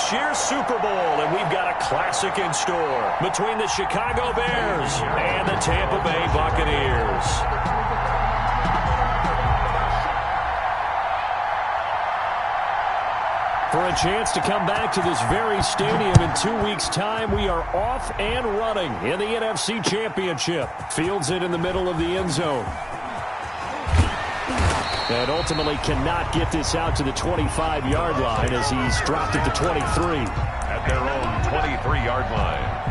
this year's Super Bowl, and we've got a classic in store between the Chicago Bears and the Tampa Bay Buccaneers. For a chance to come back to this very stadium in 2 weeks' time, we are off and running in the NFC Championship. Fields it in the middle of the end zone. And ultimately cannot get this out to the 25-yard line as he's dropped at the 23. At their own 23-yard line.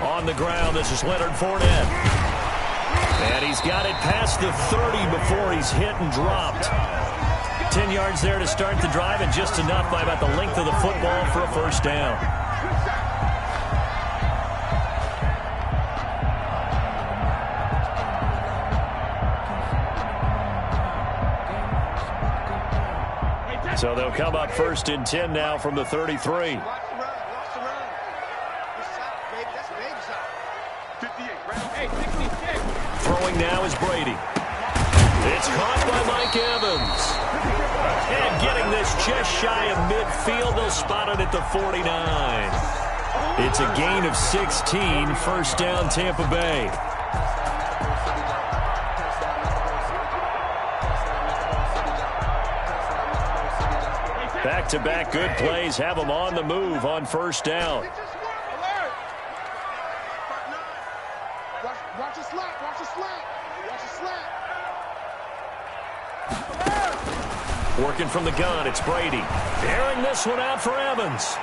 On the ground, this is Leonard Fournette. And he's got it past the 30 before he's hit and dropped. 10 yards there to start the drive, and just enough by about the length of the football for a first down. So they'll come up first and 10 now from the 33. Throwing now is Brady. It's caught by Mike Evans. And getting this just shy of midfield, they'll spot it at the 49. It's a gain of 16, first down Tampa Bay. Back-to-back good plays have them on the move on first down. Working from the gun, it's Brady. Airing this one out for Evans.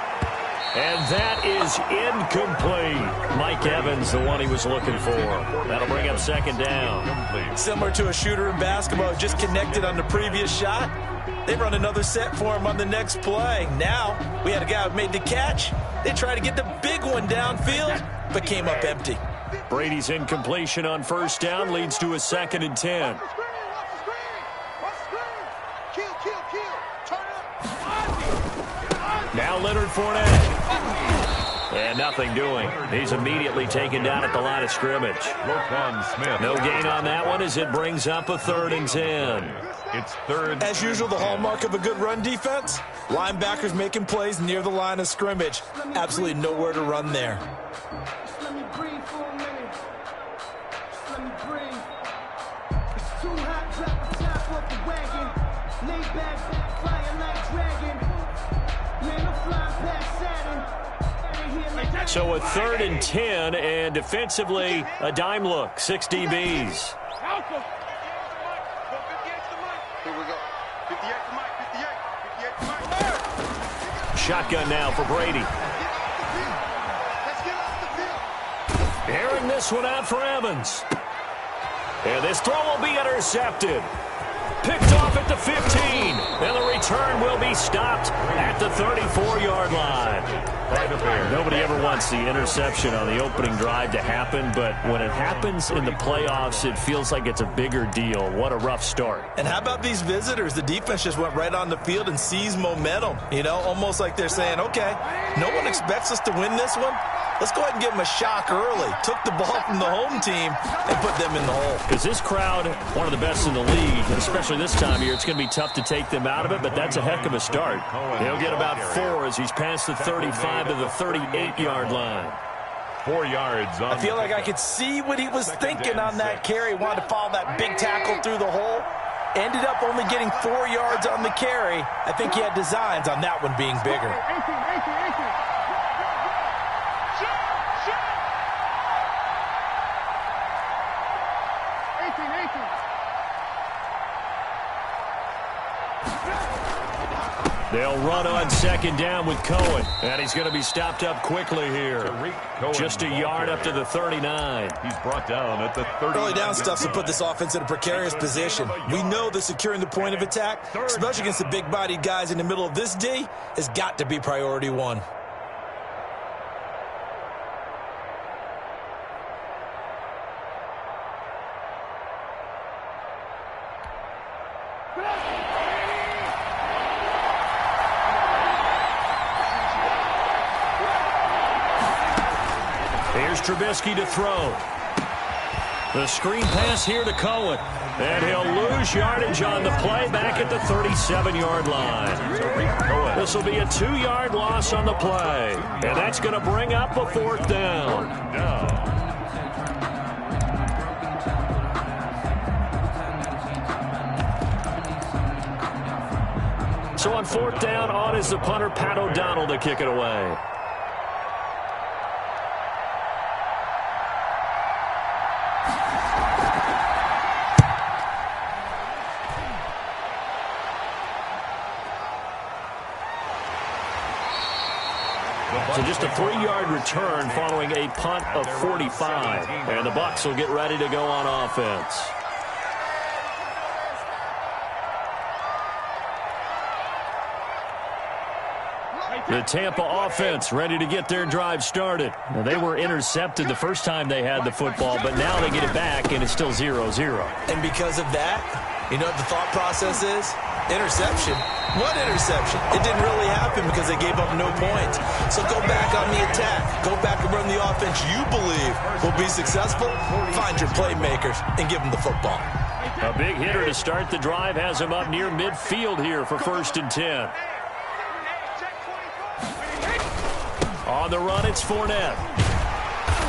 And that is incomplete. Mike Evans, the one he was looking for. That'll bring up second down. Similar to a shooter in basketball, just connected on the previous shot. They run another set for him on the next play. Now, we had a guy who made the catch. They tried to get the big one downfield, but came up empty. Brady's incompletion on first down leads to a second and 10. Now Leonard Fournette. And nothing doing. He's immediately taken down at the line of scrimmage. No gain on that one as it brings up a third and 10. It's third. As usual, the hallmark of a good run defense, linebackers making plays near the line of scrimmage. Absolutely nowhere to run there. So a third and 10, and defensively, a dime look, 6 DBs. Shotgun now for Brady. Airing this one out for Evans. And this throw will be intercepted. Picked off at the 15. And the return will be stopped at the 34-yard line. Nobody ever wants the interception on the opening drive to happen, but when it happens in the playoffs, it feels like it's a bigger deal. What a rough start. And how about these visitors? The defense just went right on the field and seized momentum. You know, almost like they're saying, okay, no one expects us to win this one. Let's go ahead and give them a shock early. Took the ball from the home team and put them in the hole. Because this crowd, one of the best in the league, especially this time of year, it's going to be tough to take them out of it, but that's a heck of a start. He'll get about 4 as he's past the 35 to the 38-yard line. 4 yards. I feel like I could see what he was thinking on that carry. Wanted to follow that big tackle through the hole. Ended up only getting 4 yards on the carry. I think he had designs on that one being bigger. They'll run on second down with Cohen. And he's going to be stopped up quickly here. Just a yard up to the 39. He's brought down at the 30. Early down stuff to put this offense in a precarious position. We know that securing the point of attack, especially against the big-bodied guys in the middle of this D, has got to be priority one. Here's Trubisky to throw. The screen pass here to Cohen. And he'll lose yardage on the play back at the 37-yard line. This will be a 2-yard loss on the play. And that's going to bring up a 4th down. So on 4th down, on is the punter, Pat O'Donnell, to kick it away. So just a 3-yard return following a punt of 45. And the Bucs will get ready to go on offense. The Tampa offense ready to get their drive started. Now, they were intercepted the first time they had the football, but now they get it back, and it's still 0-0. And because of that, you know what the thought process is? Interception. What interception? It didn't really happen because they gave up no points. So go back on the attack. Go back and run the offense you believe will be successful. Find your playmakers and give them the football. A big hitter to start the drive has him up near midfield here for 1st and 10. On the run, it's Fournette.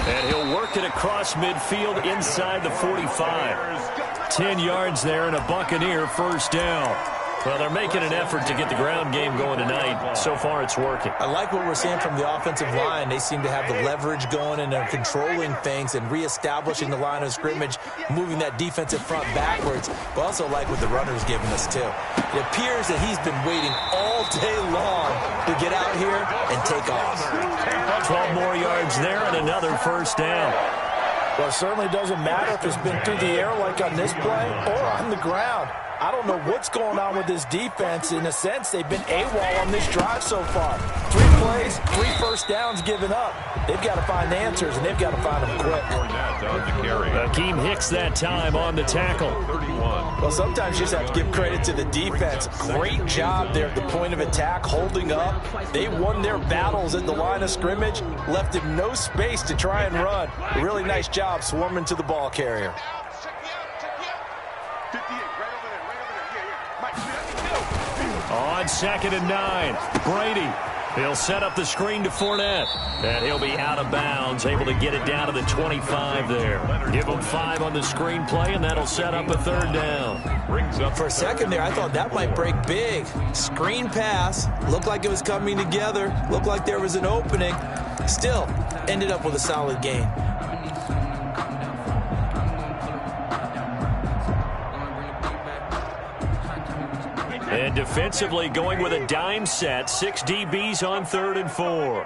And he'll work it across midfield inside the 45. 10 yards there and a Buccaneer 1st down. Well, they're making an effort to get the ground game going tonight. So far, it's working. I like what we're seeing from the offensive line. They seem to have the leverage going and they're controlling things and reestablishing the line of scrimmage, moving that defensive front backwards. But also like what the runner's giving us, too. It appears that he's been waiting all day long to get out here and take off. 12 more yards there and another 1st down. Well, it certainly doesn't matter if it's been through the air like on this play or on the ground. I don't know what's going on with this defense. In a sense, they've been AWOL on this drive so far. 3 plays, 3 1st downs given up. They've got to find answers, and they've got to find them quick. Akeem Hicks that time on the tackle. Well, sometimes you just have to give credit to the defense. Great job there at the point of attack, holding up. They won their battles at the line of scrimmage, left him no space to try and run. A really nice job swarming to the ball carrier. On 2nd and 9, Brady. He'll set up the screen to Fournette. And he'll be out of bounds, able to get it down to the 25 there. Give him 5 on the screenplay, and that'll set up a 3rd down. For a second there, I thought that might break big. Screen pass. Looked like it was coming together. Looked like there was an opening. Still, ended up with a solid gain. And defensively going with a dime set. 6 DBs on 3rd and 4.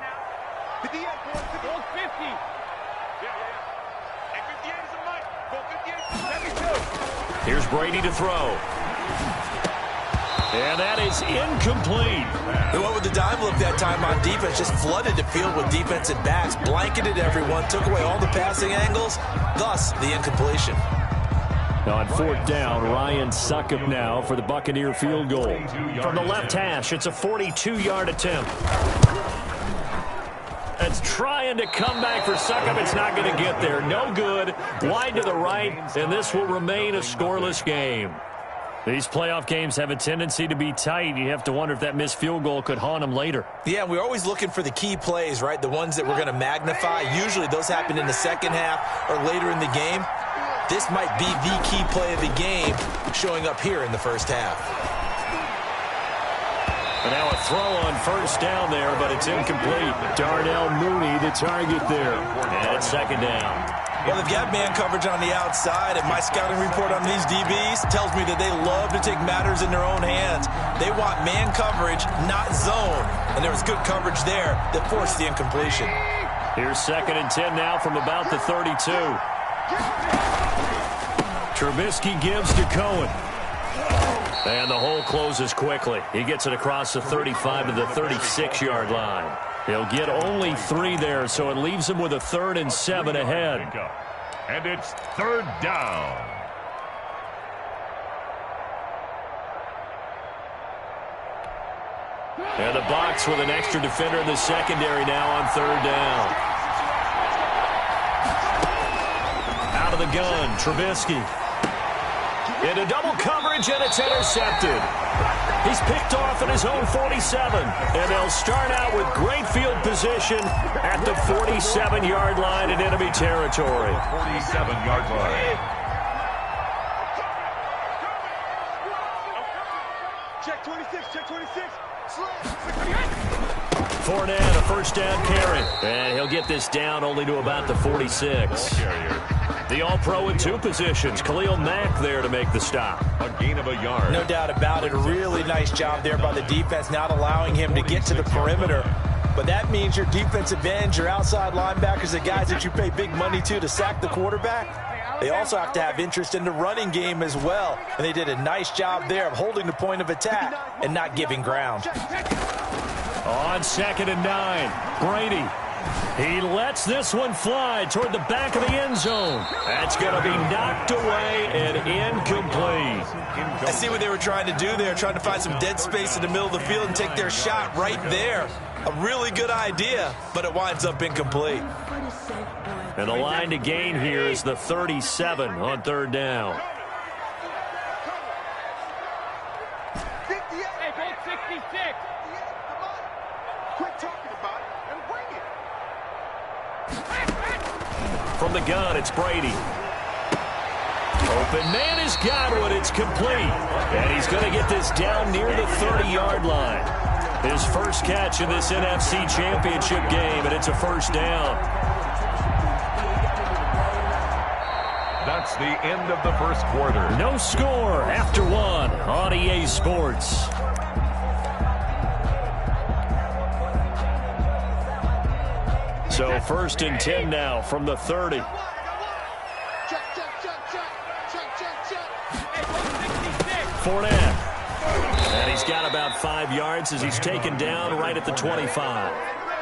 Here's Brady to throw. And that is incomplete. They went with the dime look that time on defense. Just flooded the field with defensive backs. Blanketed everyone. Took away all the passing angles. Thus, the incompletion. On 4th down, Ryan Succop now for the Buccaneer field goal. From the left hash, it's a 42-yard attempt. It's trying to come back for Succop. It's not going to get there. No good. Wide to the right, and this will remain a scoreless game. These playoff games have a tendency to be tight. You have to wonder if that missed field goal could haunt them later. Yeah, we're always looking for the key plays, right? The ones that we're going to magnify. Usually those happen in the second half or later in the game. This might be the key play of the game showing up here in the first half. And now a throw on 1st down there, but it's incomplete. Darnell Mooney, the target there. And it's 2nd down. Well, they've got man coverage on the outside, and my scouting report on these DBs tells me that they love to take matters in their own hands. They want man coverage, not zone. And there was good coverage there that forced the incompletion. Here's 2nd and 10 now from about the 32. Trubisky gives to Cohen. And the hole closes quickly. He gets it across the 35 to the 36-yard line. He'll get only 3 there, so it leaves him with a 3rd and 7 ahead. And it's 3rd down. And the Bucs with an extra defender in the secondary now on third down. Out of the gun, Trubisky. Into double coverage, and it's intercepted. He's picked off at his own 47. And they'll start out with great field position at the 47-yard line in enemy territory. 47-yard line. Check 26, check 26. Fournette, a first down carry. And he'll get this down only to about the 46. The All-Pro in two positions. Khalil Mack there to make the stop. A gain of a yard. No doubt about it. A really nice job there by the defense, not allowing him to get to the perimeter. But that means your defensive ends, your outside linebackers, the guys that you pay big money to sack the quarterback, they also have to have interest in the running game as well. And they did a nice job there of holding the point of attack and not giving ground. On 2nd and 9, Brady. He lets this one fly toward the back of the end zone. That's going to be knocked away and incomplete. I see what they were trying to do there, trying to find some dead space in the middle of the field and take their shot right there. A really good idea, but it winds up incomplete. And the line to gain here is the 37 on third down. Hey, goal 66. Quit talking about it and bring it. From the gun, it's Brady. Open man has got one. It's complete. And he's going to get this down near the 30-yard line. His first catch in this NFC Championship game, and it's a first down. That's the end of the first quarter. No score after one on EA Sports. So 1st and 10 now from the 30. Check, check, check, check. Check, check, check. Fournette. And he's got about 5 yards as he's taken down right at the 25.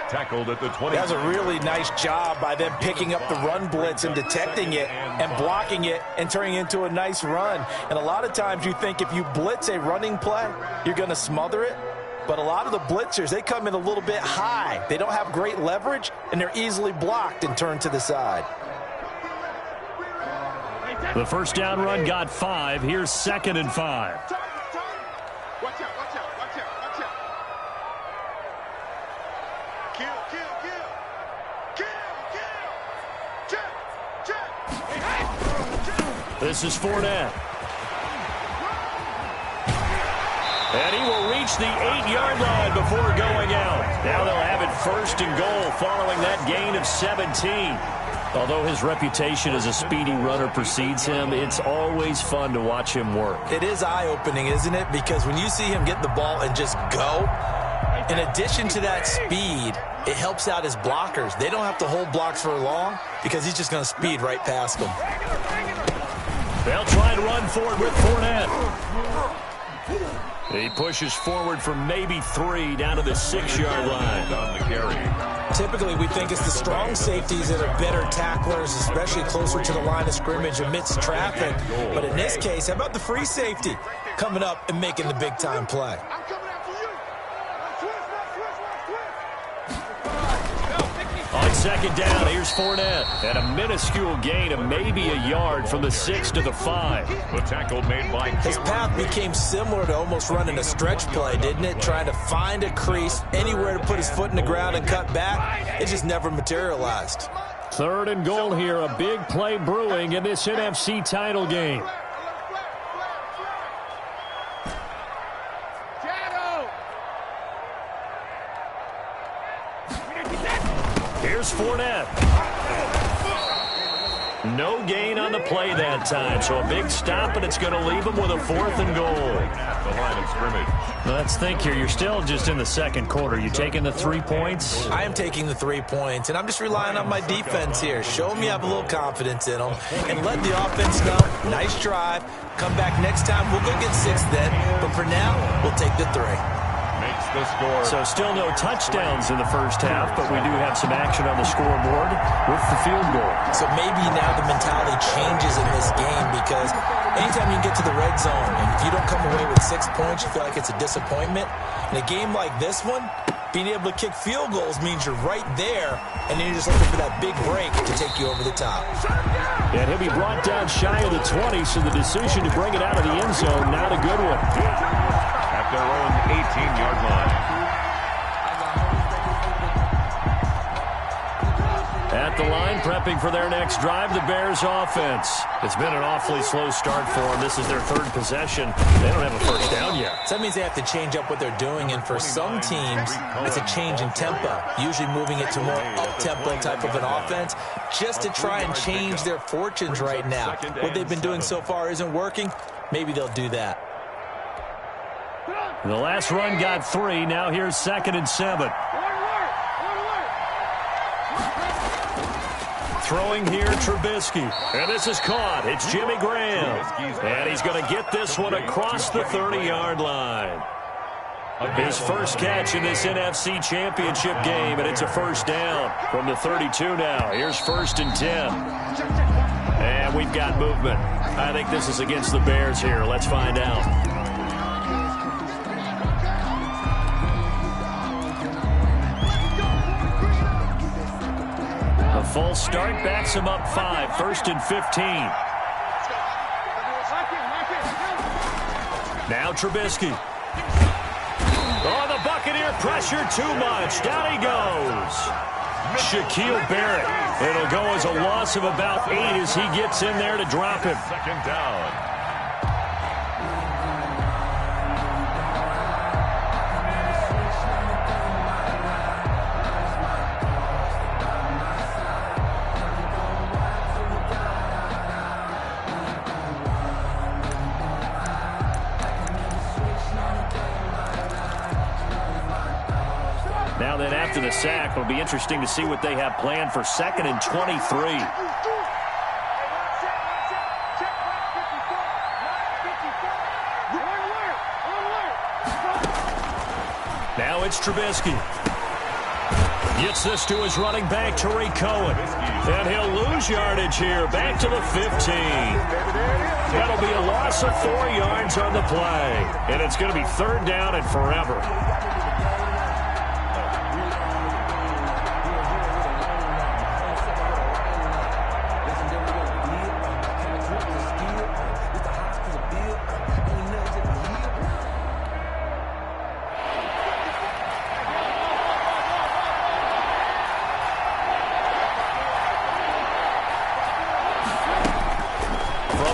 Tackled at the 20. That was a really nice job by them picking up the run blitz and detecting it and blocking it and turning it into a nice run. And a lot of times you think if you blitz a running play, you're going to smother it. But a lot of the blitzers, they come in a little bit high. They don't have great leverage, and they're easily blocked and turned to the side. The first down run got 5. Here's 2nd and 5. Watch out, watch out, watch out, watch out. Kill, kill, kill. Kill, kill. Check, check. This is Fournette. And he will reach the 8-yard line before going out. Now they'll have it 1st and goal following that gain of 17. Although his reputation as a speedy runner precedes him, it's always fun to watch him work. It is eye-opening, isn't it? Because when you see him get the ball and just go, in addition to that speed, it helps out his blockers. They don't have to hold blocks for long because he's just going to speed right past them. They'll try and run forward with Fournette. He pushes forward for maybe 3 down to the 6-yard line. On the carry. Typically, we think it's the strong safeties that are better tacklers, especially closer to the line of scrimmage amidst traffic. But in this case, how about the free safety coming up and making the big-time play? I'm coming after you. On 2nd down, here's Fournette. And a minuscule gain of maybe a yard from the 6 to the 5. The tackle made by His path became similar to almost running a stretch play, didn't it? Trying to find a crease, anywhere to put his foot in the ground and cut back. It just never materialized. 3rd and goal here. A big play brewing in this NFC title game. Here's Fournette. No gain on the play that time, so a big stop, and it's going to leave him with a 4th and goal. at the line of scrimmage. Let's think here. You're still just in the second quarter. You taking the 3 points? I am taking the 3 points, and I'm just relying on my defense here. Show me I have a little confidence in them, and let the offense know, nice drive. Come back next time, we'll go get 6 then. But for now, we'll take the 3. Makes the score. So still no touchdowns in the first half, but we do have some action on the scoreboard with the field goal. So maybe now the mentality changes in this game, because anytime you get to the red zone and if you don't come away with 6 points, you feel like it's a disappointment. In a game like this one, being able to kick field goals means you're right there, and then you're just looking for that big break to take you over the top. And he'll be brought down shy of the 20, so the decision to bring it out of the end zone, not a good one. At their own 18-yard line. At the line, prepping for their next drive, the Bears offense. It's been an awfully slow start for them. This is their third possession. They don't have a first down yet. So that means they have to change up what they're doing, and for some teams, it's a change in tempo, usually moving it to more up-tempo type of an offense, just to try and change their fortunes right now. What they've been doing so far isn't working. Maybe they'll do that. The last run got 3. Now here's 2nd and 7. Throwing here, Trubisky. And this is caught. It's Jimmy Graham. And he's going to get this one across the 30-yard line. His first catch in this NFC Championship game, and it's a first down from the 32 now. Here's 1st and 10. And we've got movement. I think this is against the Bears here. Let's find out. A false start backs him up 5. 1st and 15. Now Trubisky. Oh, the Buccaneer pressure too much. Down he goes. Shaquille Barrett. It'll go as a loss of about 8 as he gets in there to drop him. 2nd down. Now then, after the sack, it'll be interesting to see what they have planned for 2nd and 23. Now it's Trubisky. Gets this to his running back, Tariq Cohen. And he'll lose yardage here, back to the 15. That'll be a loss of 4 yards on the play. And it's going to be 3rd down and forever.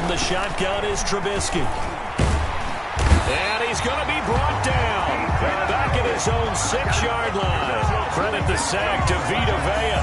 The shotgun is Trubisky. And he's going to be brought down. Back at his own 6-yard line. Credit the sack to Vita Vea.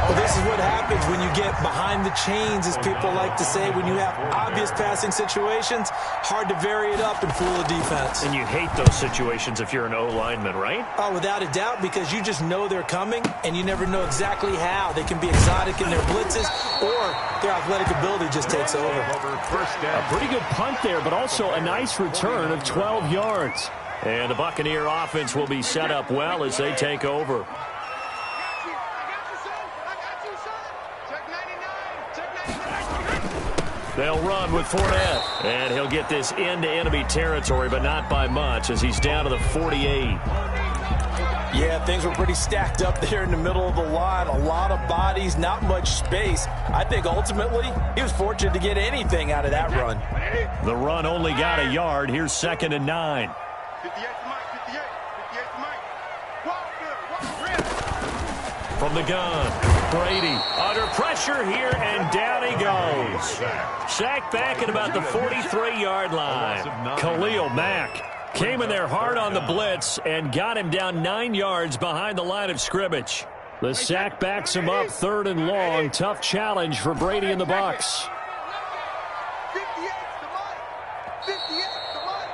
Well, this is what happens when you get behind the chains, as people like to say. When you have obvious passing situations, hard to vary it up and fool the defense. And you hate those situations if you're an O-lineman, right? Oh, without a doubt, because you just know they're coming, and you never know exactly how. They can be exotic in their blitzes, or their athletic ability just takes over. A pretty good punt there, but also a nice return of 12 yards. And the Buccaneer offense will be set up well as they take over. They'll run with Fournette. And he'll get this into enemy territory, but not by much, as he's down to the 48. Yeah, things were pretty stacked up there in the middle of the line. A lot of bodies, not much space. I think ultimately he was fortunate to get anything out of that run. The run only got a yard. Here's 2nd and 9. 58 to Mike, 58 to Mike. From the gun, Brady under pressure here, and down he goes. Sacked back at about the 43-yard line. Khalil Mack came in there hard on the blitz and got him down 9 yards behind the line of scrimmage. The sack backs him up 3rd and long. Tough challenge for Brady and the Bucs. 58 to Mike. 58 to Mike.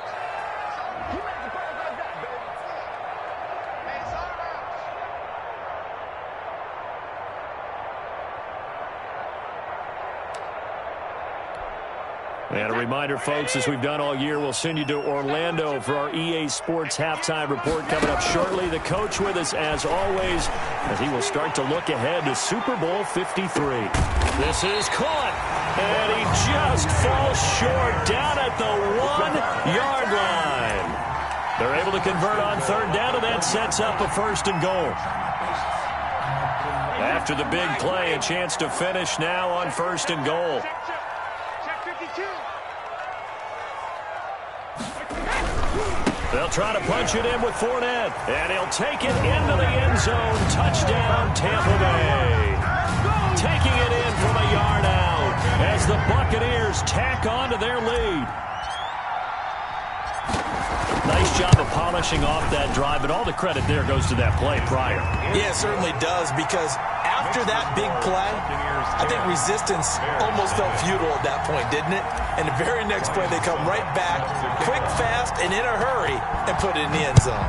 And a reminder, folks, as we've done all year, we'll send you to Orlando for our EA Sports halftime report coming up shortly. The coach with us, as always, as he will start to look ahead to Super Bowl 53. This is caught, and he just falls short down at the 1-yard line. They're able to convert on third down, and that sets up a first and goal. After the big play, a chance to finish now on first and goal. They'll try to punch it in with Fournette, and he'll take it into the end zone. Touchdown, Tampa Bay. Taking it in from a yard out as the Buccaneers tack on to their lead. Nice job of polishing off that drive, but all the credit there goes to that play prior. Yeah, it certainly does, because after that big play, I think resistance almost felt futile at that point, didn't it? And the very next play, they come right back, quick, fast, and in a hurry, and put it in the end zone.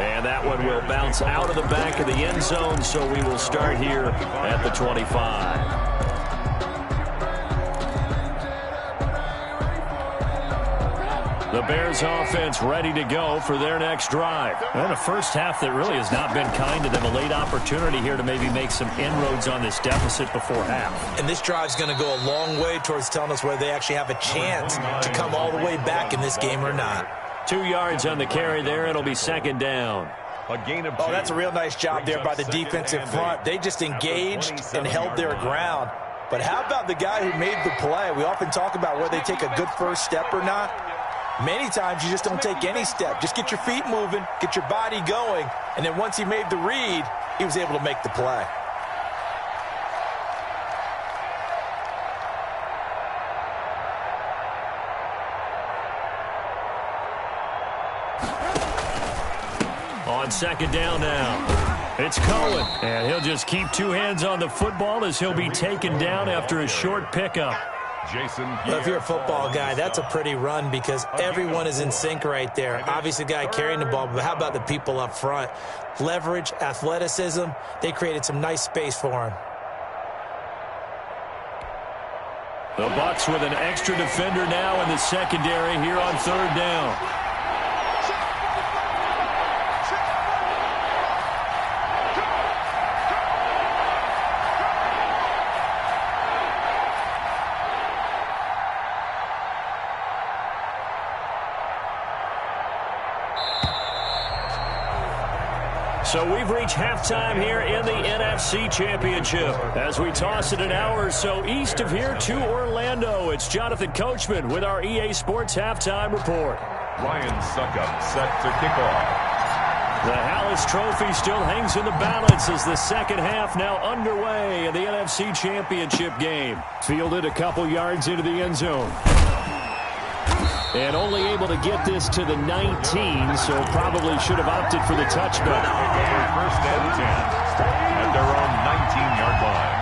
And that one will bounce out of the back of the end zone, so we will start here at the 25. The Bears offense ready to go for their next drive. And a first half that really has not been kind to them. A late opportunity here to maybe make some inroads on this deficit before half. And this drive's going to go a long way towards telling us whether they actually have a chance to come all the way back in this game or not. 2 yards on the carry there. It'll be second down. A gain of 2. Oh, that's a real nice job there by the defensive front. They just engaged and held their ground. But how about the guy who made the play? We often talk about whether they take a good first step or not. Many times you just don't take any step. Just get your feet moving, get your body going, and then once he made the read, he was able to make the play. On second down now, it's Cohen, and he'll just keep 2 hands on the football as he'll be taken down after a short pickup. Well, if you're a football guy, that's a pretty run because everyone is in sync right there. Obviously, the guy carrying the ball, but how about the people up front? Leverage, athleticism, they created some nice space for him. The Bucs with an extra defender now in the secondary here on third down. So we've reached halftime here in the NFC Championship. As we toss it an hour or so east of here to Orlando, it's Jonathan Coachman with our EA Sports halftime report. Ryan Suckup set to kick off. The Hallis Trophy still hangs in the balance as the second half now underway in the NFC Championship game. Fielded a couple yards into the end zone. And only able to get this to the 19, so probably should have opted for the touchback. First and 10 at their own 19-yard line.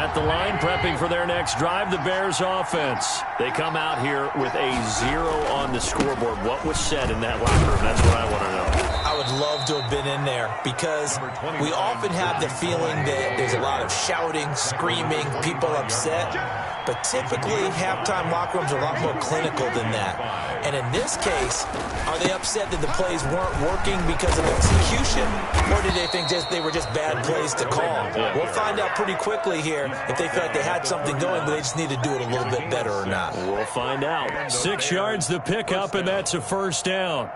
At the line, prepping for their next drive, the Bears offense. They come out here with a 0 on the scoreboard. What was said in that locker room? That's what I want to know. I would love to have been in there because we often have the feeling that there's a lot of shouting, screaming, people upset. But typically, halftime locker rooms are a lot more clinical than that. And in this case, are they upset that the plays weren't working because of execution? Or did they think they were just bad plays to call? We'll find out pretty quickly here if they feel like they had something going, but they just need to do it a little bit better or not. We'll find out. 6 yards the pickup, and that's a first down.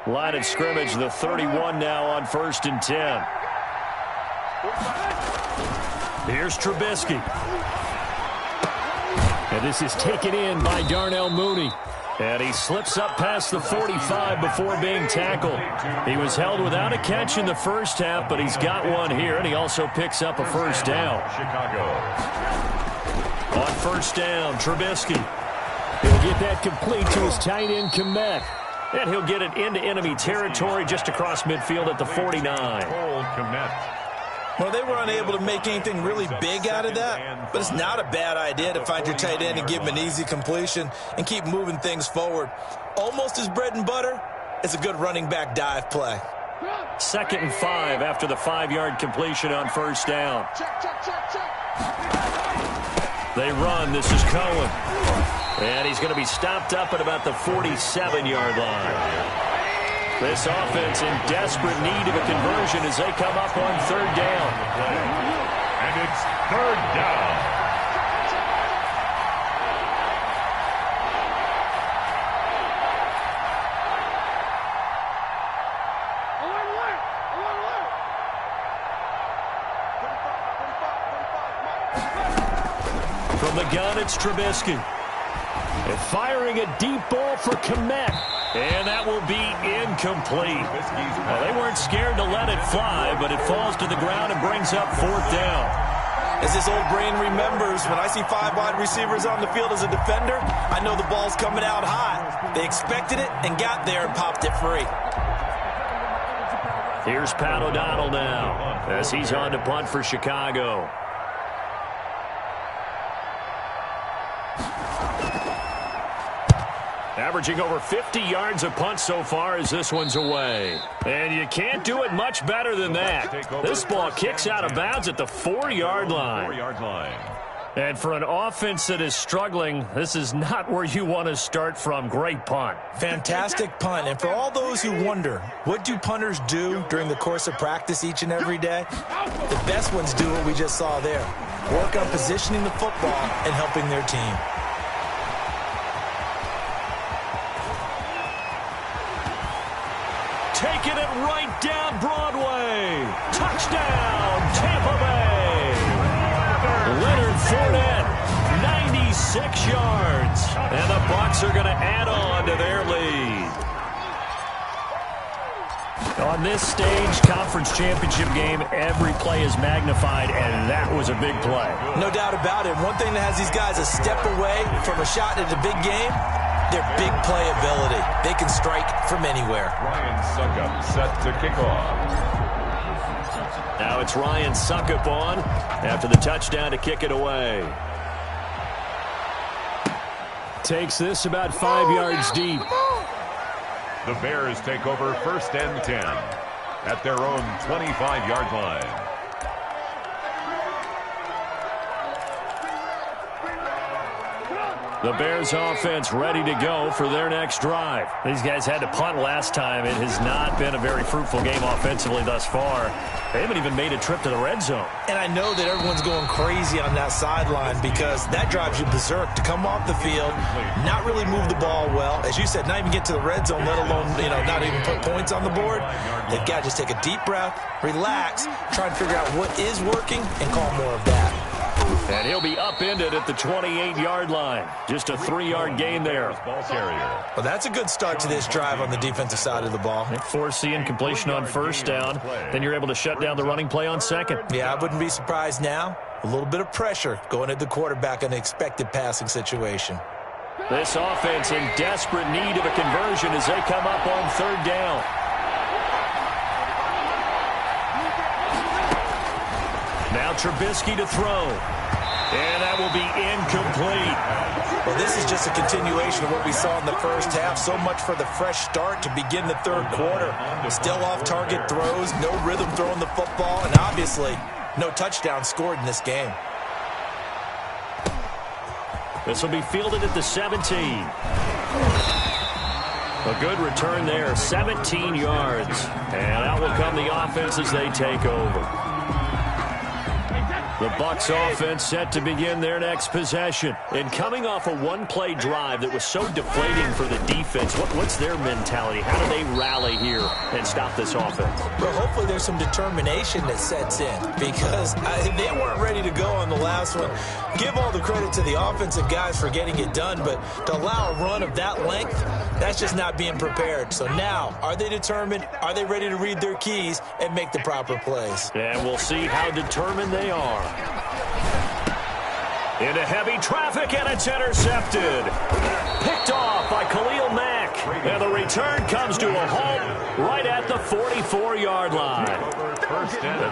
Line of scrimmage, the 31 now on first and 10. Here's Trubisky. And this is taken in by Darnell Mooney. And he slips up past the 45 before being tackled. He was held without a catch in the first half, but he's got one here, and he also picks up a first down. Chicago. On first down, Trubisky. He'll get that complete to his tight end, Kmet. And he'll get it into enemy territory just across midfield at the 49. Cole Kmet. Well, they were unable to make anything really big out of that, but it's not a bad idea to find your tight end and give him an easy completion and keep moving things forward. Almost his bread and butter, it's a good running back dive play. 2nd and 5 after the 5-yard completion on first down. They run. This is Cohen. And he's going to be stopped up at about the 47-yard line. This offense in desperate need of a conversion as they come up on 3rd down. And it's 3rd down. From the gun, it's Trubisky. And firing a deep ball for Kmet. And that will be incomplete. Well, they weren't scared to let it fly, but it falls to the ground and brings up 4th down. As this old brain remembers, when I see 5 wide receivers on the field as a defender, I know the ball's coming out high. They expected it and got there and popped it free. Here's Pat O'Donnell now as he's on to punt for Chicago. Averaging over 50 yards a punt so far as this one's away. And you can't do it much better than that. This ball kicks out of bounds at the 4-yard line. 4-yard line. And for an offense that is struggling, this is not where you want to start from. Great punt. Fantastic punt. And for all those who wonder, what do punters do during the course of practice each and every day? The best ones do what we just saw there. Work on positioning the football and helping their team. Taking it right down Broadway. Touchdown, Tampa Bay. Leonard Fournette, 96 yards. And the Bucs are going to add on to their lead. On this stage, conference championship game, every play is magnified, and that was a big play. No doubt about it. One thing that has these guys a step away from a shot at a big game, their big play ability. They can strike from anywhere. Ryan Suckup set to kick off. Now it's Ryan Suckup on after the touchdown to kick it away. Takes this about 5 yards deep. The Bears take over 1st and 10 at their own 25-yard line. The Bears offense ready to go for their next drive. These guys had to punt last time. It has not been a very fruitful game offensively thus far. They haven't even made a trip to the red zone. And I know that everyone's going crazy on that sideline because that drives you berserk to come off the field, not really move the ball well. As you said, not even get to the red zone, let alone, not even put points on the board. They've got to just take a deep breath, relax, try and figure out what is working and call more of that. And he'll be upended at the 28-yard line. Just a 3-yard gain there. Ball carrier. Well, that's a good start to this drive on the defensive side of the ball. Force the incompletion on first down. Then you're able to shut down the running play on second. Yeah, I wouldn't be surprised now. A little bit of pressure going at the quarterback in an expected passing situation. This offense in desperate need of a conversion as they come up on 3rd down. Now Trubisky to throw. And that will be incomplete. Well, this is just a continuation of what we saw in the first half. So much for the fresh start to begin the 3rd quarter. Still off-target throws, no rhythm throwing the football, and obviously no touchdown scored in this game. This will be fielded at the 17. A good return there, 17 yards. And out will come the offense as they take over. The Bucs offense set to begin their next possession. And coming off a one-play drive that was so deflating for the defense, what's their mentality? How do they rally here and stop this offense? Well, hopefully there's some determination that sets in because they weren't ready to go on the last one. Give all the credit to the offensive guys for getting it done, but to allow a run of that length, that's just not being prepared. So now, are they determined? Are they ready to read their keys and make the proper plays? And we'll see how determined they are. Into heavy traffic, and it's intercepted. Picked off by Khalil Mack. And the return comes to a halt right at the 44-yard line.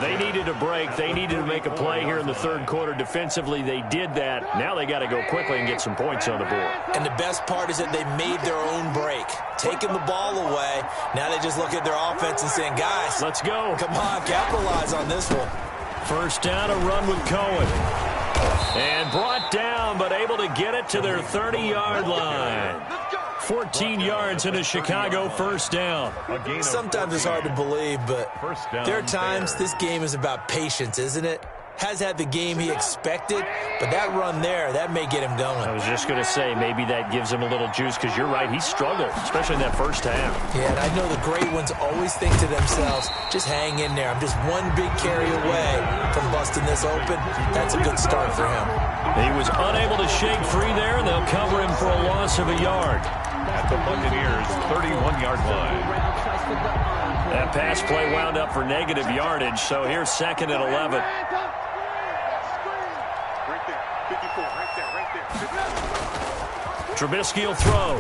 They needed a break. They needed to make a play here in the third quarter. Defensively, they did that. Now they got to go quickly and get some points on the board. And the best part is that they made their own break. Taking the ball away. Now they just look at their offense and saying, guys, let's go. Come on, capitalize on this one. First down, a run with Cohen. And brought down, but able to get it to their 30-yard line. 14 yards in a Chicago first down. Sometimes it's hard to believe, but there are times this game is about patience, isn't it? Has had the game he expected, but that run there, that may get him going. I was just going to say, maybe that gives him a little juice, because you're right, he struggled, especially in that first half. Yeah, and I know the great ones always think to themselves, just hang in there. I'm just one big carry away from busting this open. That's a good start for him. He was unable to shake free there, and they'll cover him for a loss of a yard. At the Buccaneers' 31-yard line. That pass play wound up for negative yardage, so here's second and 11. Trubisky will throw.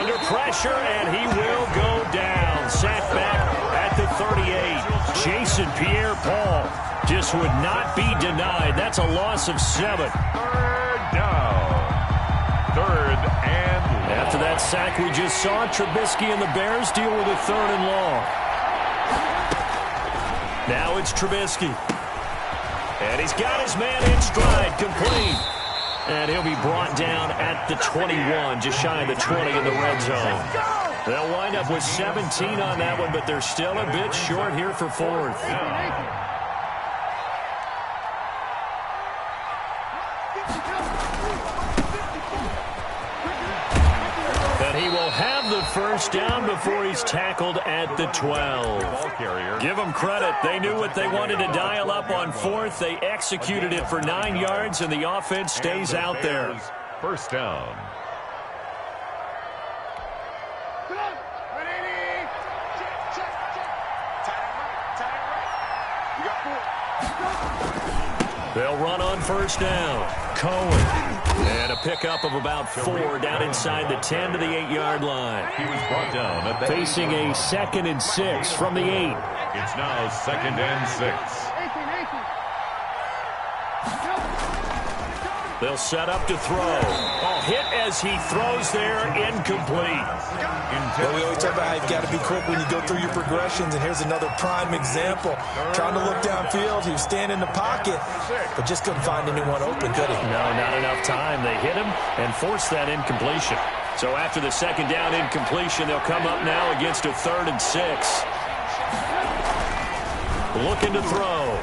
Under pressure, and he will go down. Sacked back at the 38. Jason Pierre-Paul just would not be denied. That's a loss of 7. Third down. Third and long. After that sack we just saw, Trubisky and the Bears deal with a third and long. Now it's Trubisky. And he's got his man in stride, complete. And he'll be brought down at the 21, just shy of the 20 in the red zone. They'll wind up with 17 on that one, but they're still a bit short here for fourth. And he will have the first down before he's tackled at the 12. Give them credit. They knew what they wanted to dial up on fourth. They executed it for 9 yards, and the offense stays out there. First down. They'll run on first down. Cohen. And a pickup of about 4 down inside the 10 to the 8-yard line. He was brought down at the facing a 2nd and 6 from the 8. It's now 2nd and 6. They'll set up to throw. Oh, hit as he throws there, incomplete. Well, we always talk about how you've got to be quick when you go through your progressions, and here's another prime example. Trying to look downfield, he was standing in the pocket, but just couldn't find anyone open, could he? No, not enough time. They hit him and forced that incompletion. So after the second down incompletion, they'll come up now against a 3rd and 6. Looking to throw.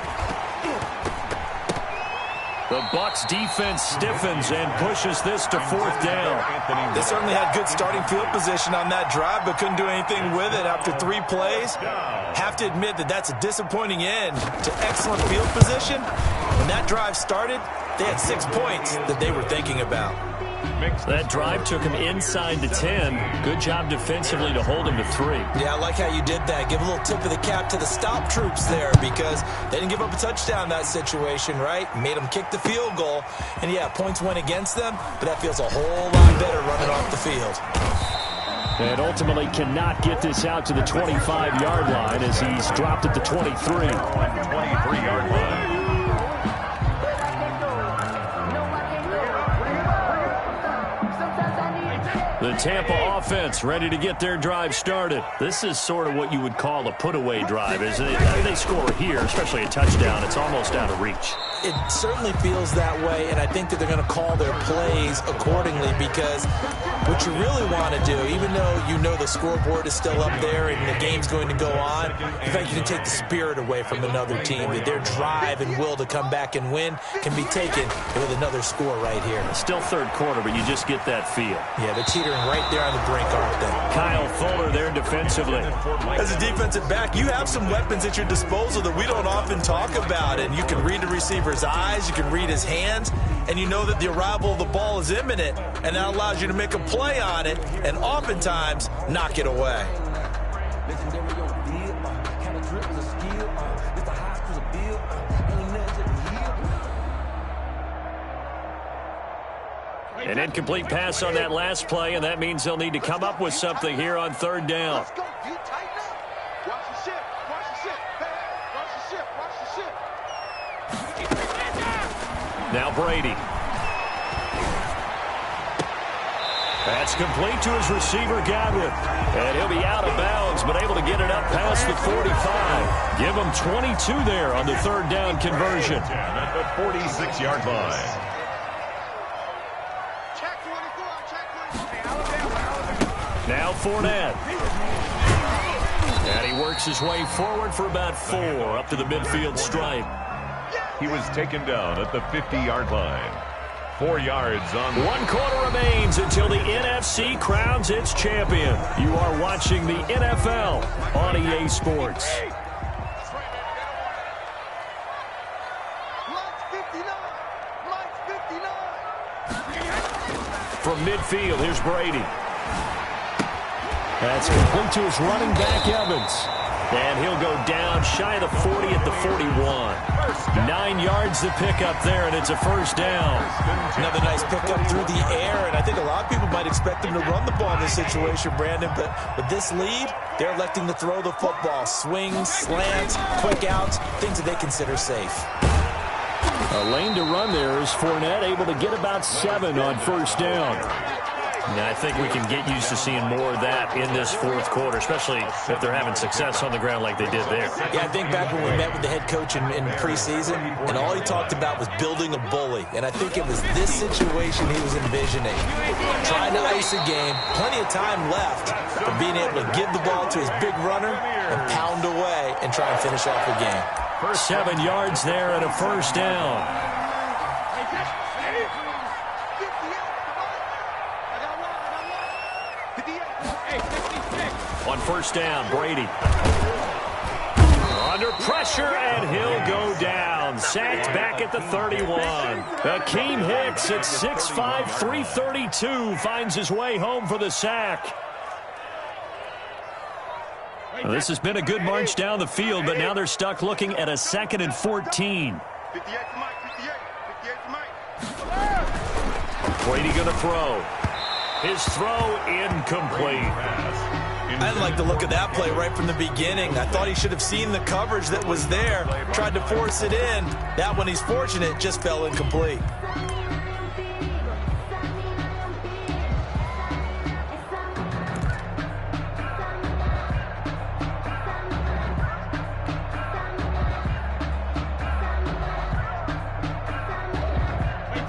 The Bucs defense stiffens and pushes this to 4th down. They certainly had good starting field position on that drive, but couldn't do anything with it after 3 plays. Have to admit that that's a disappointing end to excellent field position. When that drive started, they had 6 points that they were thinking about. That drive took him inside the 10. Good job defensively to hold him to 3. Yeah, I like how you did that. Give a little tip of the cap to the stop troops there, because they didn't give up a touchdown in that situation, right? Made them kick the field goal. And, yeah, points went against them, but that feels a whole lot better running off the field. And ultimately cannot get this out to the 25-yard line as he's dropped at the 23. 23-yard line. The Tampa offense ready to get their drive started. This is sort of what you would call a put-away drive, isn't it? If they score here, especially a touchdown, it's almost out of reach. It certainly feels that way, and I think that they're going to call their plays accordingly, because what you really want to do, even though you know the scoreboard is still up there and the game's going to go on, in fact, you can take the spirit away from another team, that their drive and will to come back and win can be taken with another score right here. Still third quarter, but you just get that feel. Yeah, they're teetering right there on the brink, aren't they? Kyle Fuller there defensively. As a defensive back, you have some weapons at your disposal that we don't often talk about, and you can read the receiver's eyes, you can read his hands, and you know that the arrival of the ball is imminent, and that allows you to make a play on it and oftentimes knock it away. An incomplete pass on that last play, and that means they'll need to come up with something here on third down. Let's go. You tighten up. Watch the ship. Watch the ship. Watch the ship. Watch the ship. Now Brady. That's complete to his receiver, Godwin. And he'll be out of bounds, but able to get it up past the 45. Give him 22 there on the third down conversion. At the 46-yard line. Check 24. Check 24. Now Fournette. And he works his way forward for about 4 up to the midfield stripe. He was taken down at the 50-yard line. 4 yards on. 1 quarter remains until the NFC crowns its champion. You are watching the NFL on EA Sports. Mike's 59. Mike's 59. From midfield, here's Brady. That's complete to his running back, Evans. And he'll go down shy of the 40 at the 41. 9 yards to pick up there, and it's a first down. Another nice pickup through the air, and I think a lot of people might expect him to run the ball in this situation, Brandon, but with this lead, they're electing to throw the football. Swings, slants, quick outs, things that they consider safe. A lane to run there is Fournette, able to get about 7 on first down. Now, I think we can get used to seeing more of that in this fourth quarter, especially if they're having success on the ground like they did there. Yeah, I think back when we met with the head coach in preseason, and all he talked about was building a bully. And I think it was this situation he was envisioning. Trying to ice a game, plenty of time left, but being able to give the ball to his big runner and pound away and try and finish off the game. 7 yards there and a first down. On first down, Brady. Under pressure, and he'll go down. Sacked back at the 31. Akeem Hicks at 6'5", 332 finds his way home for the sack. Well, this has been a good march down the field, but now they're stuck looking at a 2nd and 14. 58 to Mike. 58 to Mike. Brady going to throw. His throw incomplete. I didn't like the look of that play right from the beginning. I thought he should have seen the coverage that was there, tried to force it in. That one, he's fortunate, just fell incomplete.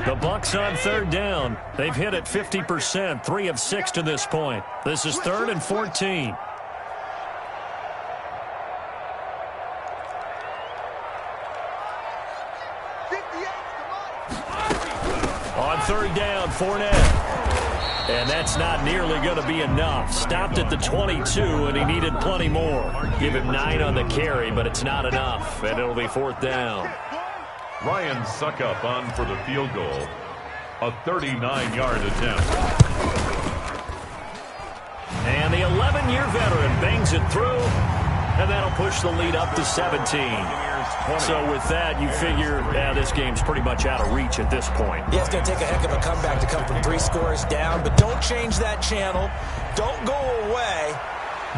The Bucs on third down. They've hit it 50%, 3 of 6 to this point. This is 3rd and 14. On third down, Fournette. And that's not nearly going to be enough. Stopped at the 22, and he needed plenty more. Give him 9 on the carry, but it's not enough, and it'll be 4th down. Ryan Suckup on for the field goal. A 39-yard attempt. And the 11-year veteran bangs it through, and that'll push the lead up to 17. So with that, you figure, this game's pretty much out of reach at this point. Yeah, it's going to take a heck of a comeback to come from 3 scores down, but don't change that channel. Don't go away.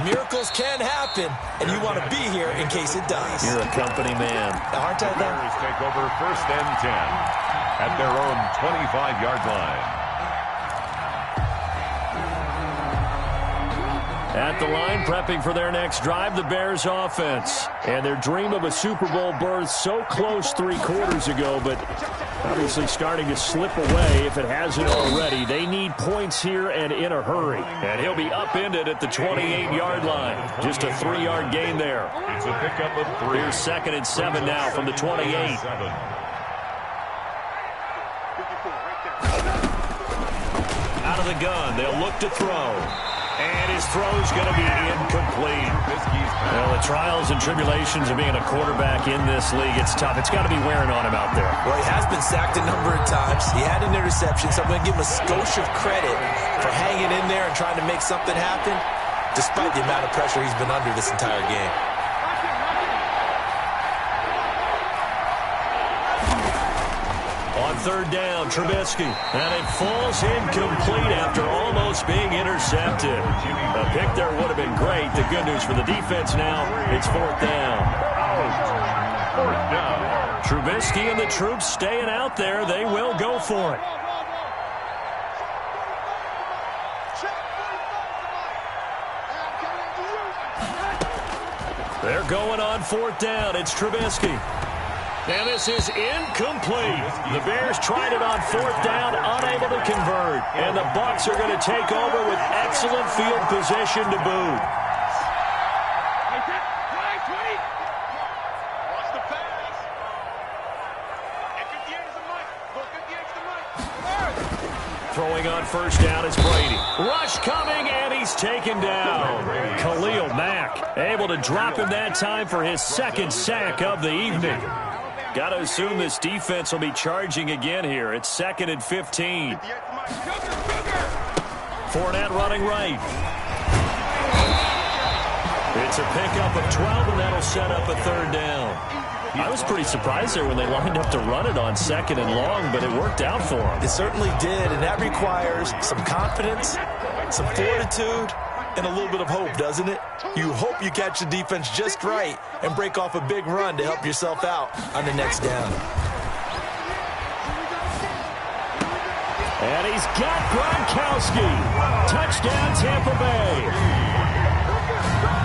Miracles can happen, and you want to be here in case it does. You're a company man. Now, aren't I, though? Bears take over 1st and 10 at their own 25-yard line. At the line, prepping for their next drive, the Bears offense. And their dream of a Super Bowl berth so close 3 quarters ago, but obviously starting to slip away if it hasn't already. They need points here and in a hurry. And he'll be upended at the 28-yard line. Just a 3-yard gain there. It's a pickup of 3. Here's 2nd and 7 now from the 28. Out of the gun, they'll look to throw. And his throw's going to be incomplete. Well, the trials and tribulations of being a quarterback in this league, it's tough. It's got to be wearing on him out there. Well, he has been sacked a number of times. He had an interception, so I'm going to give him a skosh of credit for hanging in there and trying to make something happen, despite the amount of pressure he's been under this entire game. On third down, Trubisky. And it falls incomplete after almost being intercepted. A pick there would have been great. The good news for the defense now, it's fourth down. Fourth down. Trubisky and the troops staying out there. They will go for it. They're going on fourth down. It's Trubisky. And this is incomplete. The Bears tried it on fourth down, unable to convert. And the Bucs are going to take over with excellent field position to boot. Throwing on first down is Brady. Rush coming, and he's taken down. Khalil Mack able to drop him that time for his second sack of the evening. Got to assume this defense will be charging again here. It's 2nd and 15. Fournette running right. It's a pickup of 12, and that'll set up a third down. I was pretty surprised there when they lined up to run it on 2nd and long, but it worked out for them. It certainly did, and that requires some confidence, some fortitude, and a little bit of hope, doesn't it? You hope you catch the defense just right and break off a big run to help yourself out on the next down. And he's got Gronkowski. Touchdown, Tampa Bay.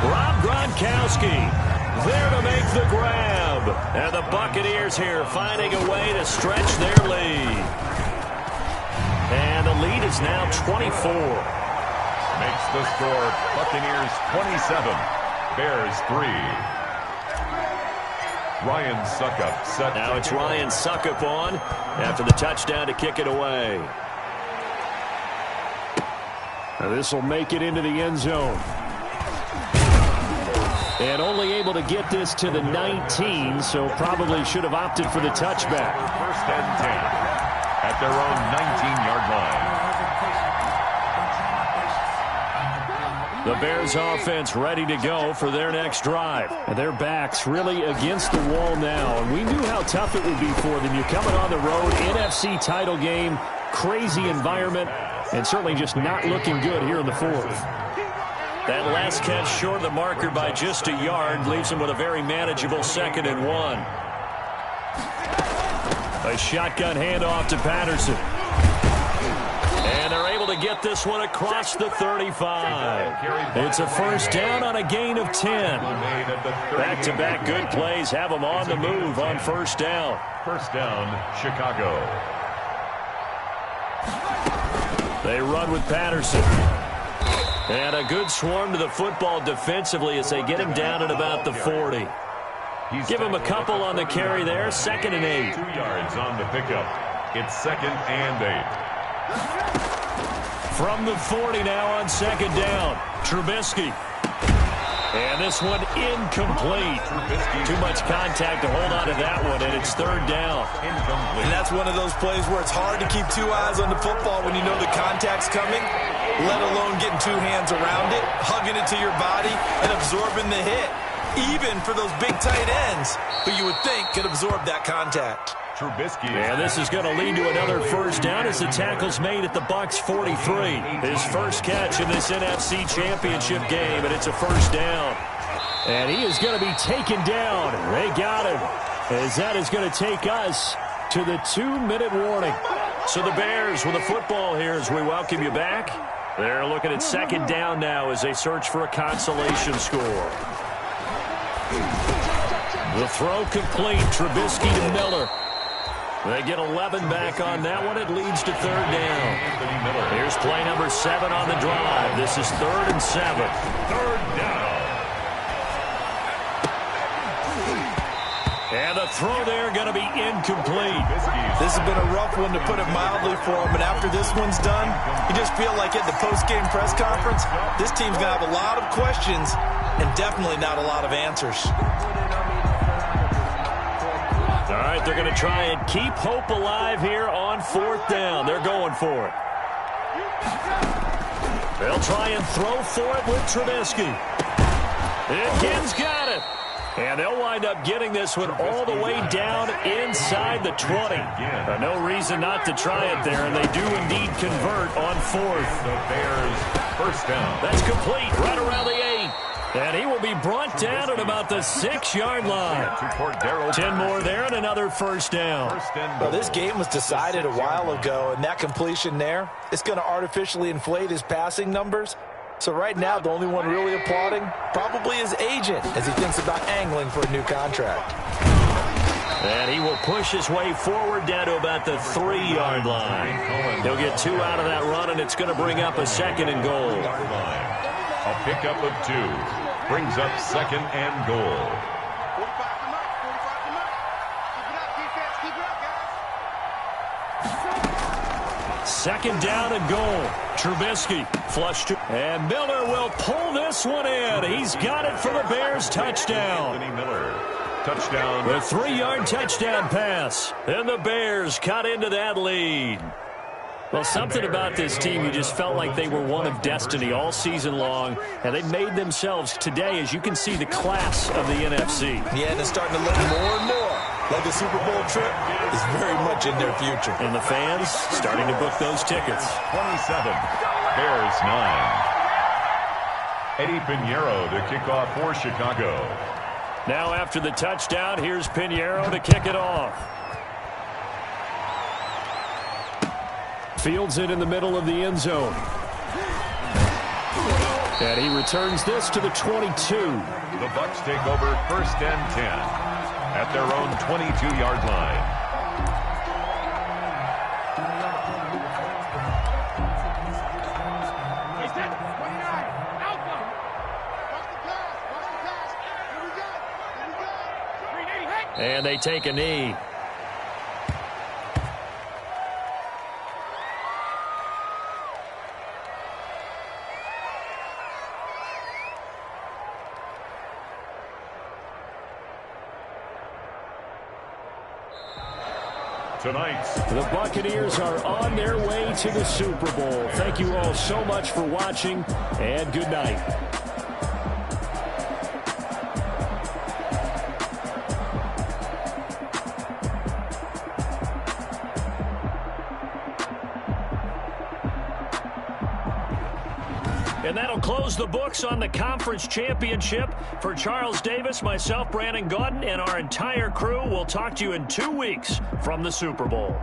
Rob Gronkowski there to make the grab. And the Buccaneers here finding a way to stretch their lead. And the lead is now 24. Makes the score Buccaneers 27, Bears 3. Ryan Suckup set. Now it's Ryan Suckup on after the touchdown to kick it away. Now this will make it into the end zone. And only able to get this to the 19, so probably should have opted for the touchback. First and 10 at their own 19-yard line. The Bears offense ready to go for their next drive. And their backs really against the wall now. And we knew how tough it would be for them. You're coming on the road, NFC title game, crazy environment, and certainly just not looking good here in the fourth. That last catch short of the marker by just a yard leaves them with a very manageable 2nd and 1. A shotgun handoff to Patterson. And they're able to get this one across the 35. It's a first down on a gain of 10. Back-to-back good plays have them on the move on first down. First down, Chicago. They run with Patterson. And a good swarm to the football defensively as they get him down at about the 40. Give him a couple on the carry there. 2nd and 8. 2 yards on the pickup. It's 2nd and 8. From the 40 now on 2nd down. Trubisky. And this one incomplete. Too much contact to hold on to that one, and it's 3rd down. And that's one of those plays where it's hard to keep 2 eyes on the football when you know the contact's coming, let alone getting 2 hands around it, hugging it to your body, and absorbing the hit, even for those big tight ends who you would think could absorb that contact. Trubisky. And this is going to lead to another first down as the tackle's made at the Bucs 43. His first catch in this NFC Championship game, and it's a first down. And he is going to be taken down. They got him, as that is going to take us to the 2-minute warning. So the Bears with the football here as we welcome you back. They're looking at 2nd down now as they search for a consolation score. The throw complete. Trubisky to Miller. They get 11 back on that one. It leads to 3rd down. Here's play number 7 on the drive. This is 3rd and 7. 3rd down. And the throw there going to be incomplete. This has been a rough one, to put it mildly, for him. And after this one's done, you just feel like at the post-game press conference, this team's going to have a lot of questions and definitely not a lot of answers. All right, they're going to try and keep hope alive here on 4th down. They're going for it. They'll try and throw for it with Trubisky. Again's got it. And they'll wind up getting this one all the way down inside the 20. No reason not to try it there, and they do indeed convert on fourth. The Bears first down. That's complete right around the 8. And he will be brought down at about the 6-yard line. 10 more there and another first down. Well, this game was decided a while ago, and that completion there, it's going to artificially inflate his passing numbers. So right now, the only one really applauding probably his agent as he thinks about angling for a new contract. And he will push his way forward down to about the 3-yard line. He'll get 2 out of that run, and it's going to bring up a 2nd and goal. A pickup of 2. Brings up 2nd and goal. 45 come up. 45 come up. Keep it up, defense. Keep it up, guys. 2nd down and goal. Trubisky flushed. And Miller will pull this one in. He's got it for the Bears. Touchdown. Miller. Touchdown. The 3-yard touchdown pass. And the Bears cut into that lead. Well, something about this team, you just felt like they were one of destiny all season long, and they made themselves today, as you can see, the class of the NFC. Yeah, and it's starting to look more and more like the Super Bowl trip is very much in their future. And the fans starting to book those tickets. 27, Bears 9. Eddie Pinheiro to kick off for Chicago. Now after the touchdown, here's Pinheiro to kick it off. Fields it in the middle of the end zone. And he returns this to the 22. The Bucs take over 1st and 10 at their own 22-yard line. Hey, set. 29. Outcome. Watch the pass. Watch the pass. Here we go. Here we go. 380. Hey. And they take a knee. Tonight, The Buccaneers are on their way to the Super Bowl. Thank you all so much for watching, and good night. And that'll close the books on the conference championship. For Charles Davis, myself, Brandon Gaudin, and our entire crew, we'll talk to you in 2 weeks from the Super Bowl.